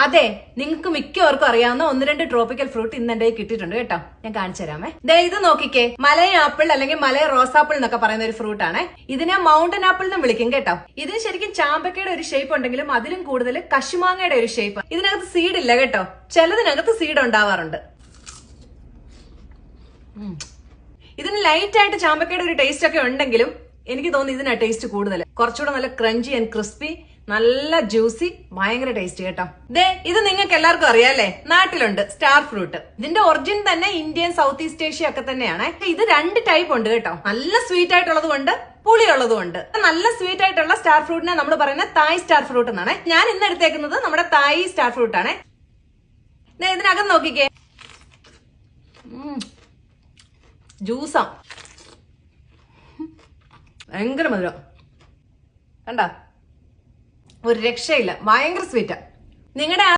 അതെ, നിങ്ങൾക്ക് മിക്കവർക്കും അറിയാവുന്ന 1-2 ട്രോപ്പിക്കൽ ഫ്രൂട്ട് ഇന്ന് എന്റെ കിട്ടിയിട്ടുണ്ട് കേട്ടോ. ഞാൻ കാണിച്ചു തരാമേ. ദേ ഇത് നോക്കിക്കേ, മലയ ആപ്പിൾ അല്ലെങ്കിൽ മലയ റോസാപ്പിൾ എന്നൊക്കെ പറയുന്ന ഒരു ഫ്രൂട്ട് ആണ്. ഇതിനെ മൗണ്ടൻ ആപ്പിൾ എന്നും വിളിക്കും കേട്ടോ. ഇതിന് ശരിക്കും ചാമ്പക്കയുടെ ഒരു ഷേപ്പ് ഉണ്ടെങ്കിലും അതിലും കൂടുതൽ കശുമാങ്ങയുടെ ഒരു ഷേപ്പ്. ഇതിനകത്ത് സീഡ് ഇല്ല കേട്ടോ, ചിലതിനകത്ത് സീഡ് ഉണ്ടാവാറുണ്ട്. ഇതിന് ലൈറ്റ് ആയിട്ട് ചാമ്പക്കയുടെ ഒരു ടേസ്റ്റ് ഒക്കെ ഉണ്ടെങ്കിലും എനിക്ക് തോന്നുന്നു ഇതിനാ ടേസ്റ്റ് കൂടുതൽ. കുറച്ചുകൂടെ നല്ല ക്രഞ്ചി ആൻഡ് ക്രിസ്പി, നല്ല ജ്യൂസി, ഭയങ്കര ടേസ്റ്റ് കേട്ടോ. ദേ ഇത് നിങ്ങൾക്ക് എല്ലാവർക്കും അറിയാല്ലേ, നാട്ടിലുണ്ട് സ്റ്റാർ ഫ്രൂട്ട്. ഇതിന്റെ ഒറിജിൻ തന്നെ ഇന്ത്യൻ സൗത്ത് ഈസ്റ്റ് ഏഷ്യ ഒക്കെ തന്നെയാണ്. ഇത് 2 ടൈപ്പ് ഉണ്ട് കേട്ടോ. നല്ല സ്വീറ്റ് ആയിട്ടുള്ളത് കൊണ്ട് പുളിയുള്ളതും ഉണ്ട്. നല്ല സ്വീറ്റ് ആയിട്ടുള്ള സ്റ്റാർ ഫ്രൂട്ടിനെ നമ്മൾ പറയുന്ന തായ് സ്റ്റാർ ഫ്രൂട്ട് എന്നാണ്. ഞാൻ ഇന്ന് എടുത്തേക്കുന്നത് നമ്മുടെ തായ് സ്റ്റാർ ഫ്രൂട്ട് ആണ്. ഇതിനകം നോക്കിക്കേ, ജ്യൂസാ, ഭയങ്കര മധുരം കണ്ട, ഒരു രക്ഷയില്ല, ഭയങ്കര സ്വീറ്റാ. നിങ്ങളുടെ